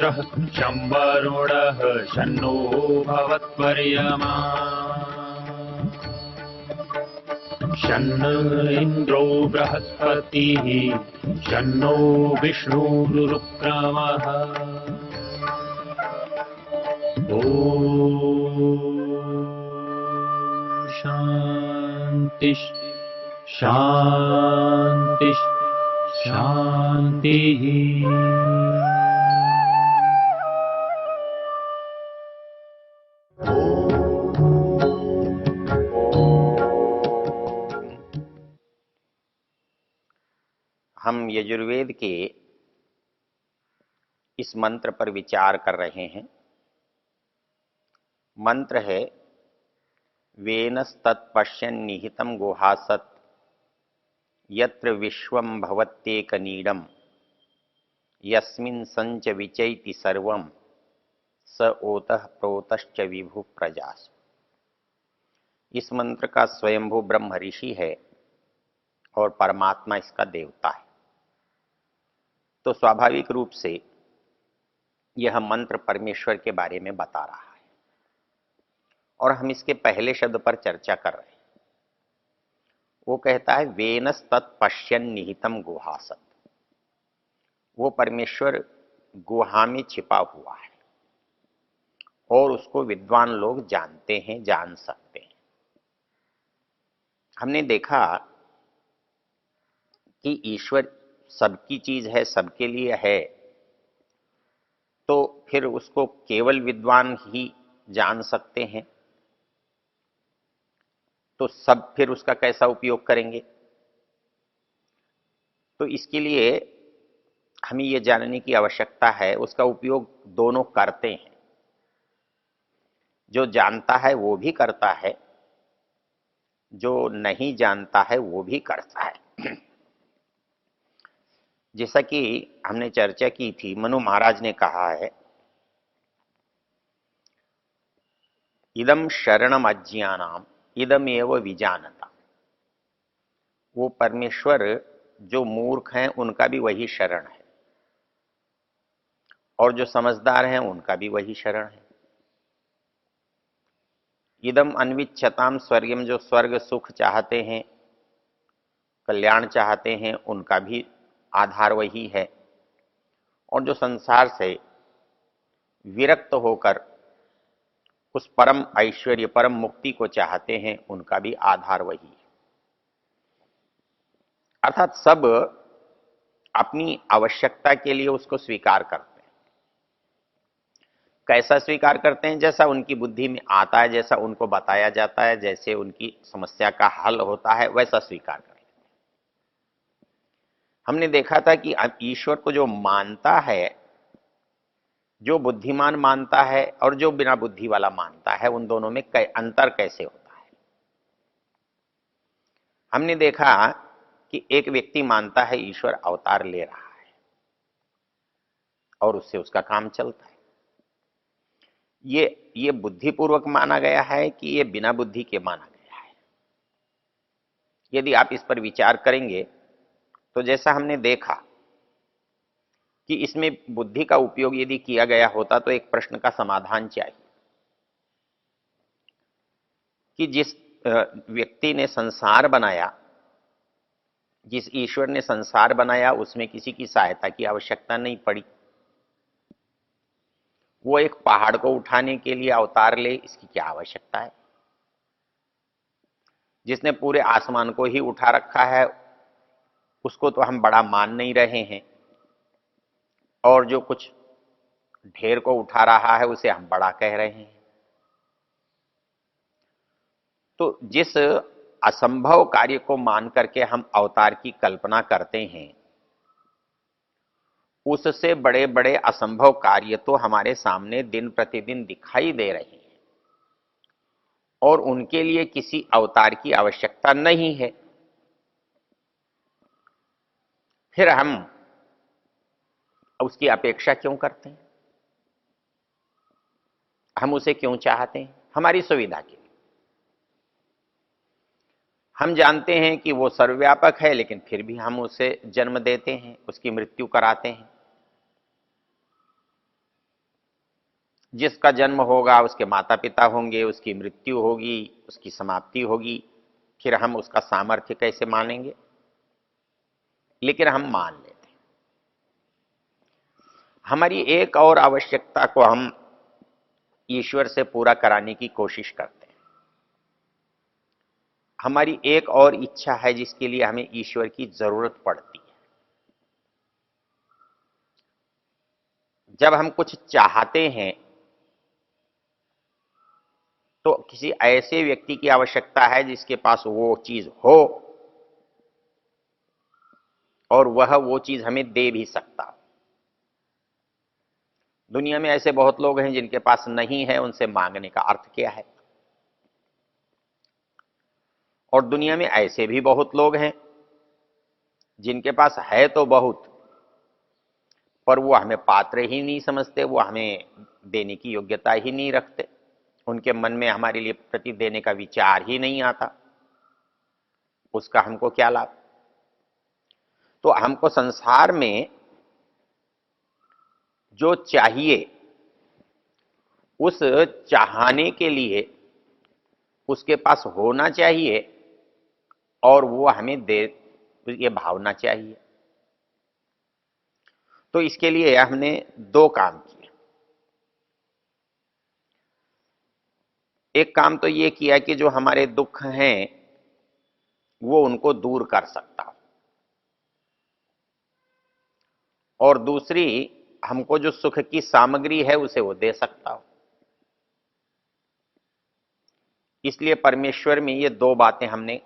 सूर्यः शं वरुणः शन्नो भवत्वर्यमा शन्न इन्द्रो बृहस्पतिः शन्नो विष्णुरुक्रमः ॐ शान्ति शान्ति शान्तिः। हम यजुर्वेद के इस मंत्र पर विचार कर रहे हैं। मंत्र है वेनस्तत्पश्यन् निहितं गुहासत् यत्र विश्वं भवत्येकनीडं यस्मिन् संच विचैति सर्वं स ओतः प्रोतश्च विभु प्रजास्। इस मंत्र का स्वयंभू ब्रह्म ऋषि है और परमात्मा इसका देवता है। तो स्वाभाविक रूप से यह मंत्र परमेश्वर के बारे में बता रहा है और हम इसके पहले शब्द पर चर्चा कर रहे हैं। वो कहता है वेनस तत्पश्यन् निहितम गुहासत। वो परमेश्वर गुहा में छिपा हुआ है और उसको विद्वान लोग जानते हैं, जान सकते हैं। हमने देखा कि ईश्वर सबकी चीज है, सबके लिए है, तो फिर उसको केवल विद्वान ही जान सकते हैं। तो सब फिर उसका कैसा उपयोग करेंगे? तो इसके लिए हमें यह जानने की आवश्यकता है उसका उपयोग दोनों करते हैं। जो जानता है वो भी करता है, जो नहीं जानता है वो भी करता है। जैसा कि हमने चर्चा की थी, मनु महाराज ने कहा है इदम शरणम अज्ञानाम इदमेव विजानता। वो परमेश्वर जो मूर्ख हैं उनका भी वही शरण है और जो समझदार हैं उनका भी वही शरण है। इदम अन्विच्छताम स्वर्गम, जो स्वर्ग सुख चाहते हैं, कल्याण चाहते हैं, उनका भी आधार वही है। और जो संसार से विरक्त होकर उस परम ऐश्वर्य, परम मुक्ति को चाहते हैं, उनका भी आधार वही है। अर्थात सब अपनी आवश्यकता के लिए उसको स्वीकार करते हैं। कैसा स्वीकार करते हैं? जैसा उनकी बुद्धि में आता है, जैसा उनको बताया जाता है, जैसे उनकी समस्या का हल होता है, वैसा स्वीकार करते हैं। हमने देखा था कि ईश्वर को जो मानता है, जो बुद्धिमान मानता है और जो बिना बुद्धि वाला मानता है, उन दोनों में अंतर कैसे होता है। हमने देखा कि एक व्यक्ति मानता है ईश्वर अवतार ले रहा है और उससे उसका काम चलता है। ये बुद्धिपूर्वक माना गया है कि ये बिना बुद्धि के माना गया है? यदि आप इस पर विचार करेंगे तो जैसा हमने देखा कि इसमें बुद्धि का उपयोग यदि किया गया होता तो एक प्रश्न का समाधान चाहिए कि जिस व्यक्ति ने संसार बनाया, जिस ईश्वर ने संसार बनाया, उसमें किसी की सहायता की आवश्यकता नहीं पड़ी। वो एक पहाड़ को उठाने के लिए अवतार ले, इसकी क्या आवश्यकता है? जिसने पूरे आसमान को ही उठा रखा है उसको तो हम बड़ा मान नहीं रहे हैं, और जो कुछ ढेर को उठा रहा है उसे हम बड़ा कह रहे हैं। तो जिस असंभव कार्य को मान करके हम अवतार की कल्पना करते हैं, उससे बड़े बड़े असंभव कार्य तो हमारे सामने दिन प्रतिदिन दिखाई दे रहे हैं और उनके लिए किसी अवतार की आवश्यकता नहीं है। फिर हम उसकी अपेक्षा क्यों करते हैं? हम उसे क्यों चाहते हैं? हमारी सुविधा के लिए। हम जानते हैं कि वो सर्वव्यापक है, लेकिन फिर भी हम उसे जन्म देते हैं, उसकी मृत्यु कराते हैं। जिसका जन्म होगा उसके माता पिता होंगे, उसकी मृत्यु होगी, उसकी समाप्ति होगी, फिर हम उसका सामर्थ्य कैसे मानेंगे? लेकिन हम मान लेते हैं। हमारी एक और आवश्यकता को हम ईश्वर से पूरा कराने की कोशिश करते हैं। हमारी एक और इच्छा है जिसके लिए हमें ईश्वर की जरूरत पड़ती है। जब हम कुछ चाहते हैं तो किसी ऐसे व्यक्ति की आवश्यकता है जिसके पास वो चीज हो और वह वो चीज हमें दे भी सकता हो। दुनिया में ऐसे बहुत लोग हैं जिनके पास नहीं है, उनसे मांगने का अर्थ क्या है? और दुनिया में ऐसे भी बहुत लोग हैं जिनके पास है तो बहुत, पर वो हमें पात्र ही नहीं समझते, वो हमें देने की योग्यता ही नहीं रखते, उनके मन में हमारे लिए प्रति देने का विचार ही नहीं आता। उसका हमको क्या लाभ? तो हमको संसार में जो चाहिए उस चाहने के लिए उसके पास होना चाहिए और वो हमें दे, ये भावना चाहिए। तो इसके लिए हमने दो काम किए। एक काम तो ये किया कि जो हमारे दुख हैं वो उनको दूर कर सकता हो, और दूसरी हमको जो सुख की सामग्री है उसे वो दे सकता हो। इसलिए परमेश्वर में ये दो बातें हमने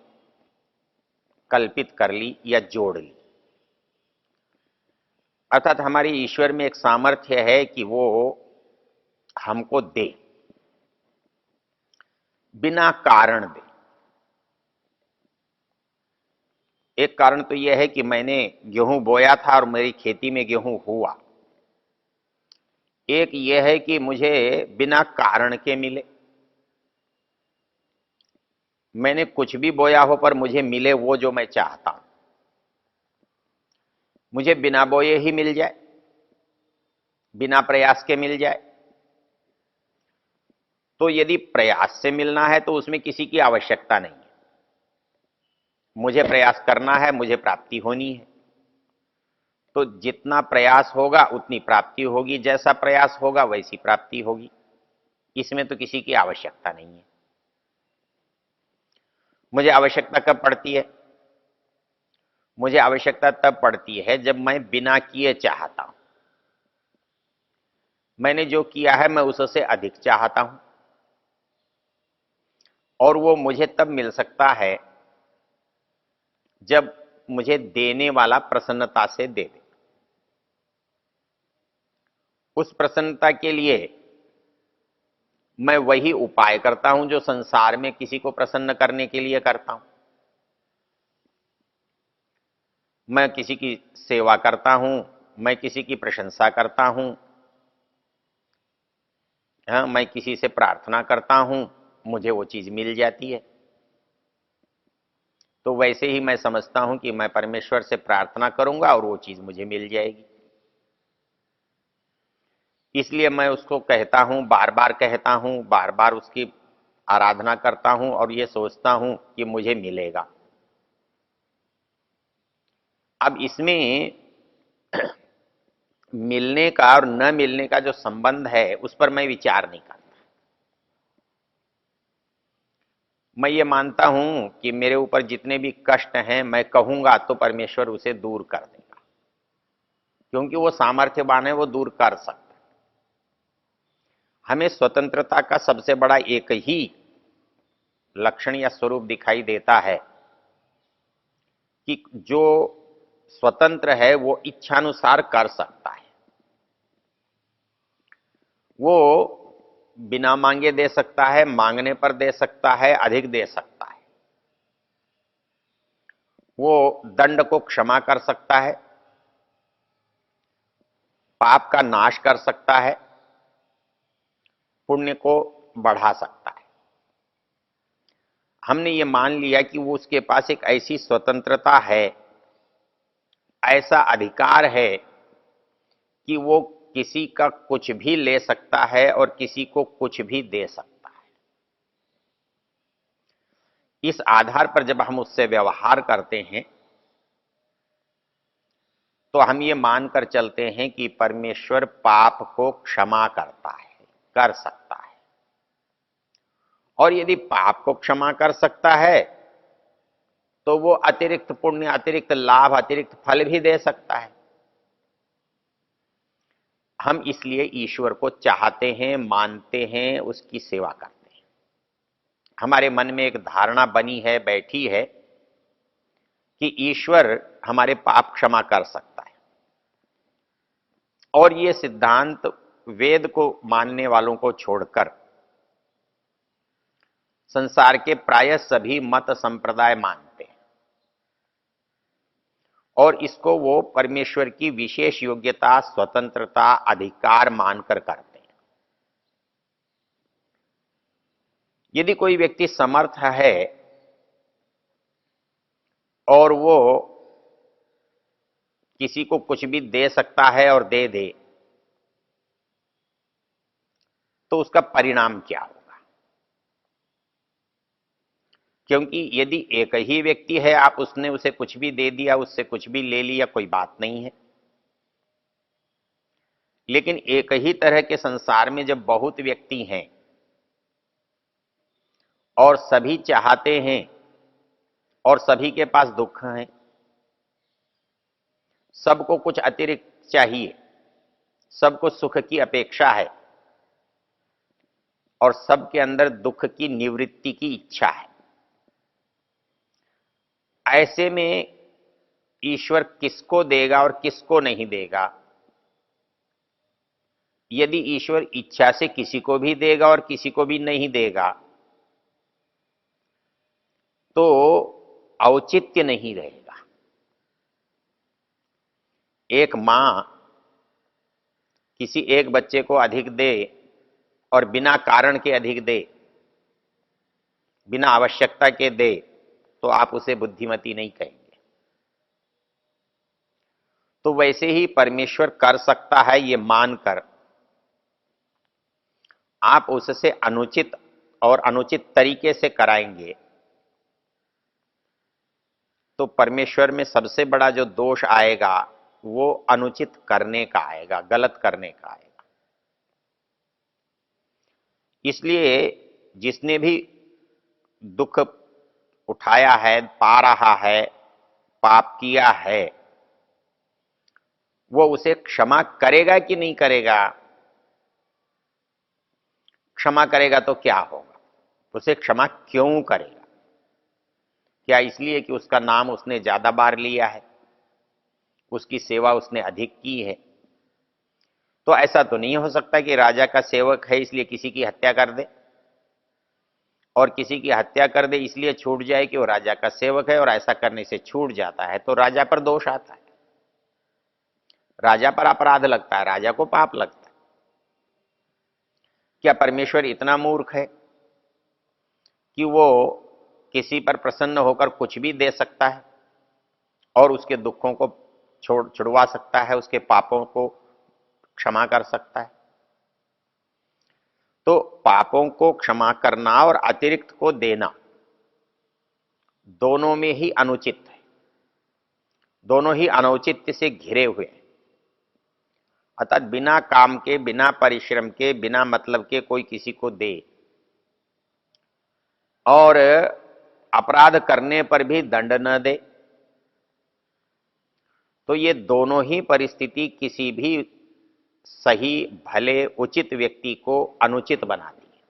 कल्पित कर ली या जोड़ ली। अर्थात हमारे ईश्वर में एक सामर्थ्य है कि वो हमको दे, बिना कारण दे। एक कारण तो यह है कि मैंने गेहूं बोया था और मेरी खेती में गेहूं हुआ। एक यह है कि मुझे बिना कारण के मिले। मैंने कुछ भी बोया हो पर मुझे मिले वो जो मैं चाहता हूं। मुझे बिना बोए ही मिल जाए, बिना प्रयास के मिल जाए। तो यदि प्रयास से मिलना है तो उसमें किसी की आवश्यकता नहीं है। मुझे प्रयास करना है, मुझे प्राप्ति होनी है, तो जितना प्रयास होगा उतनी प्राप्ति होगी, जैसा प्रयास होगा वैसी प्राप्ति होगी। इसमें तो किसी की आवश्यकता नहीं है। मुझे आवश्यकता कब पड़ती है? मुझे आवश्यकता तब पड़ती है जब मैं बिना किए चाहता हूं। मैंने जो किया है मैं उससे अधिक चाहता हूं, और वो मुझे तब मिल सकता है जब मुझे देने वाला प्रसन्नता से दे दे। उस प्रसन्नता के लिए मैं वही उपाय करता हूं जो संसार में किसी को प्रसन्न करने के लिए करता हूं। मैं किसी की सेवा करता हूं, मैं किसी की प्रशंसा करता हूं, हाँ, मैं किसी से प्रार्थना करता हूं, मुझे वो चीज मिल जाती है। तो वैसे ही मैं समझता हूं कि मैं परमेश्वर से प्रार्थना करूंगा और वो चीज मुझे मिल जाएगी। इसलिए मैं उसको कहता हूं, बार बार कहता हूं, बार बार उसकी आराधना करता हूं और ये सोचता हूं कि मुझे मिलेगा। अब इसमें मिलने का और न मिलने का जो संबंध है उस पर मैं विचार नहीं करता। मैं ये मानता हूं कि मेरे ऊपर जितने भी कष्ट हैं मैं कहूंगा तो परमेश्वर उसे दूर कर देगा, क्योंकि वो सामर्थ्यवान है, वो दूर कर सकता है। हमें स्वतंत्रता का सबसे बड़ा एक ही लक्षण या स्वरूप दिखाई देता है कि जो स्वतंत्र है वो इच्छानुसार कर सकता है। वो बिना मांगे दे सकता है, मांगने पर दे सकता है, अधिक दे सकता है। वो दंड को क्षमा कर सकता है, पाप का नाश कर सकता है, पुण्य को बढ़ा सकता है। हमने ये मान लिया कि वो उसके पास एक ऐसी स्वतंत्रता है, ऐसा अधिकार है कि वो किसी का कुछ भी ले सकता है और किसी को कुछ भी दे सकता है। इस आधार पर जब हम उससे व्यवहार करते हैं तो हम ये मानकर चलते हैं कि परमेश्वर पाप को क्षमा करता है, कर सकता है। और यदि पाप को क्षमा कर सकता है तो वो अतिरिक्त पुण्य, अतिरिक्त लाभ, अतिरिक्त फल भी दे सकता है। हम इसलिए ईश्वर को चाहते हैं, मानते हैं, उसकी सेवा करते हैं। हमारे मन में एक धारणा बनी है, बैठी है कि ईश्वर हमारे पाप क्षमा कर सकता है। और ये सिद्धांत वेद को मानने वालों को छोड़कर संसार के प्राय सभी मत संप्रदाय मानते हैं और इसको वो परमेश्वर की विशेष योग्यता, स्वतंत्रता, अधिकार मानकर करते हैं। यदि कोई व्यक्ति समर्थ है और वो किसी को कुछ भी दे सकता है और दे दे, तो उसका परिणाम क्या होगा? क्योंकि यदि एक ही व्यक्ति है, आप उसने उसे कुछ भी दे दिया, उससे कुछ भी ले लिया, कोई बात नहीं है। लेकिन एक ही तरह के संसार में जब बहुत व्यक्ति हैं और सभी चाहते हैं और सभी के पास दुख है, सबको कुछ अतिरिक्त चाहिए, सबको सुख की अपेक्षा है और सबके अंदर दुख की निवृत्ति की इच्छा है, ऐसे में ईश्वर किसको देगा और किसको नहीं देगा? यदि ईश्वर इच्छा से किसी को भी देगा और किसी को भी नहीं देगा तो औचित्य नहीं रहेगा। एक मां किसी एक बच्चे को अधिक दे और बिना कारण के अधिक दे, बिना आवश्यकता के दे, तो आप उसे बुद्धिमती नहीं कहेंगे। तो वैसे ही परमेश्वर कर सकता है ये मानकर आप उससे अनुचित और अनुचित तरीके से कराएंगे तो परमेश्वर में सबसे बड़ा जो दोष आएगा वो अनुचित करने का आएगा, गलत करने का आएगा। इसलिए जिसने भी दुख उठाया है, पा रहा है, पाप किया है, वो उसे क्षमा करेगा कि नहीं करेगा? क्षमा करेगा तो क्या होगा? उसे क्षमा क्यों करेगा? क्या इसलिए कि उसका नाम उसने ज्यादा बार लिया है, उसकी सेवा उसने अधिक की है? तो ऐसा तो नहीं हो सकता कि राजा का सेवक है इसलिए किसी की हत्या कर दे और किसी की हत्या कर दे इसलिए छूट जाए कि वो राजा का सेवक है और ऐसा करने से छूट जाता है तो राजा पर दोष आता है, राजा पर अपराध लगता है, राजा को पाप लगता है। क्या परमेश्वर इतना मूर्ख है कि वो किसी पर प्रसन्न होकर कुछ भी दे सकता है और उसके दुखों को छुड़वा सकता है, उसके पापों को क्षमा कर सकता है? तो पापों को क्षमा करना और अतिरिक्त को देना दोनों में ही अनुचित है, दोनों ही अनौचित्य से घिरे हुए हैं। अर्थात बिना काम के, बिना परिश्रम के, बिना मतलब के कोई किसी को दे और अपराध करने पर भी दंड न दे, तो ये दोनों ही परिस्थिति किसी भी सही, भले, उचित व्यक्ति को अनुचित बनाती है।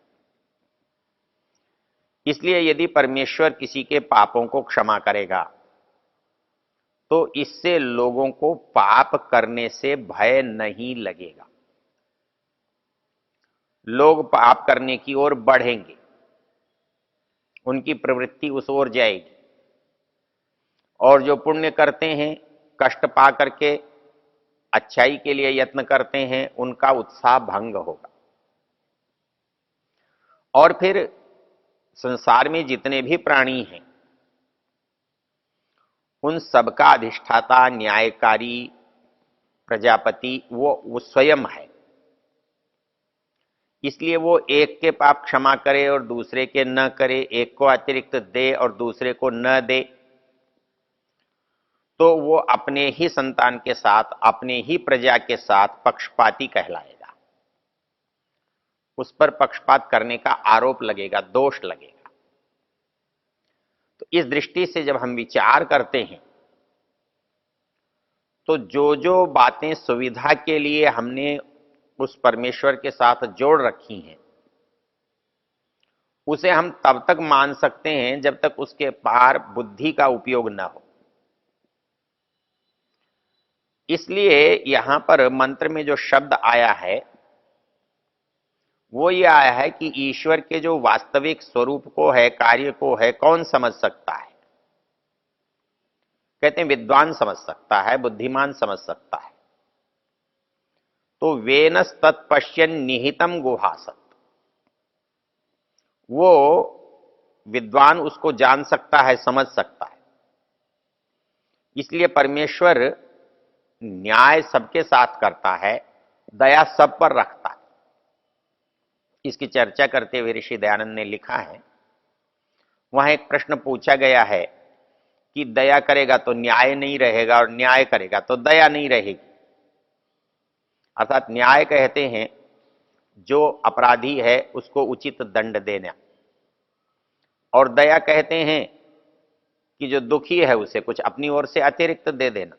इसलिए यदि परमेश्वर किसी के पापों को क्षमा करेगा तो इससे लोगों को पाप करने से भय नहीं लगेगा, लोग पाप करने की ओर बढ़ेंगे, उनकी प्रवृत्ति उस ओर जाएगी और जो पुण्य करते हैं, कष्ट पा करके अच्छाई के लिए यत्न करते हैं, उनका उत्साह भंग होगा। और फिर संसार में जितने भी प्राणी हैं उन सबका अधिष्ठाता, न्यायकारी प्रजापति वो स्वयं है, इसलिए वो एक के पाप क्षमा करे और दूसरे के न करे, एक को अतिरिक्त दे और दूसरे को न दे, तो वो अपने ही संतान के साथ, अपने ही प्रजा के साथ पक्षपाती कहलाएगा। उस पर पक्षपात करने का आरोप लगेगा, दोष लगेगा। तो इस दृष्टि से जब हम विचार करते हैं तो जो जो बातें सुविधा के लिए हमने उस परमेश्वर के साथ जोड़ रखी हैं, उसे हम तब तक मान सकते हैं जब तक उसके पार बुद्धि का उपयोग न हो। इसलिए यहां पर मंत्र में जो शब्द आया है वो ये आया है कि ईश्वर के जो वास्तविक स्वरूप को है, कार्य को है, कौन समझ सकता है? कहते हैं विद्वान समझ सकता है, बुद्धिमान समझ सकता है। तो वेनस तत्पश्यन निहितम गुहासत, वो विद्वान उसको जान सकता है, समझ सकता है। इसलिए परमेश्वर न्याय सबके साथ करता है, दया सब पर रखता है। इसकी चर्चा करते हुए ऋषि दयानंद ने लिखा है, वहां एक प्रश्न पूछा गया है कि दया करेगा तो न्याय नहीं रहेगा और न्याय करेगा तो दया नहीं रहेगी। अर्थात न्याय कहते हैं जो अपराधी है उसको उचित दंड देना, और दया कहते हैं कि जो दुखी है उसे कुछ अपनी ओर से अतिरिक्त दे देना।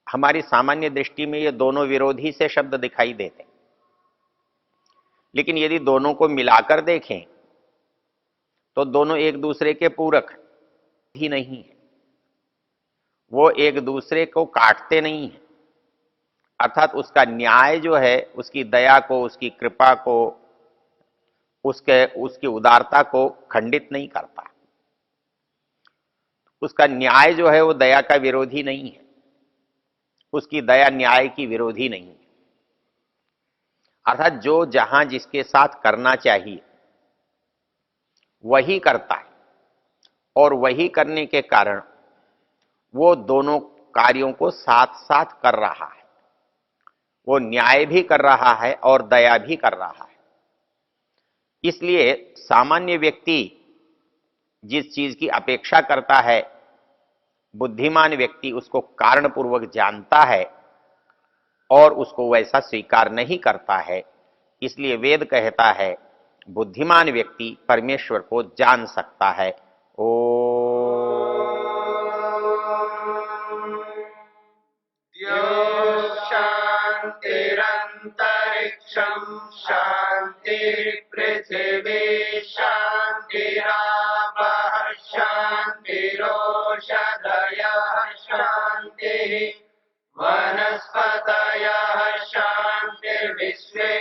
हमारी सामान्य दृष्टि में ये दोनों विरोधी से शब्द दिखाई देते हैं, लेकिन यदि दोनों को मिलाकर देखें तो दोनों एक दूसरे के पूरक ही नहीं है, वो एक दूसरे को काटते नहीं है। अर्थात उसका न्याय जो है उसकी दया को, उसकी कृपा को, उसकी उदारता को खंडित नहीं करता। उसका न्याय जो है वो दया का विरोधी नहीं है, उसकी दया न्याय की विरोधी नहीं है। अर्थात जो जहां जिसके साथ करना चाहिए वही करता है, और वही करने के कारण वो दोनों कार्यों को साथ साथ कर रहा है। वो न्याय भी कर रहा है और दया भी कर रहा है। इसलिए सामान्य व्यक्ति जिस चीज की अपेक्षा करता है, बुद्धिमान व्यक्ति उसको कारणपूर्वक जानता है और उसको वैसा स्वीकार नहीं करता है। इसलिए वेद कहता है बुद्धिमान व्यक्ति परमेश्वर को जान सकता है। ओ शांतिरंतरिक्षम शांति पृथिवी शांतिरापः शांतिरोषधयः शांति वनस्पतयः शांतिर्विश्वे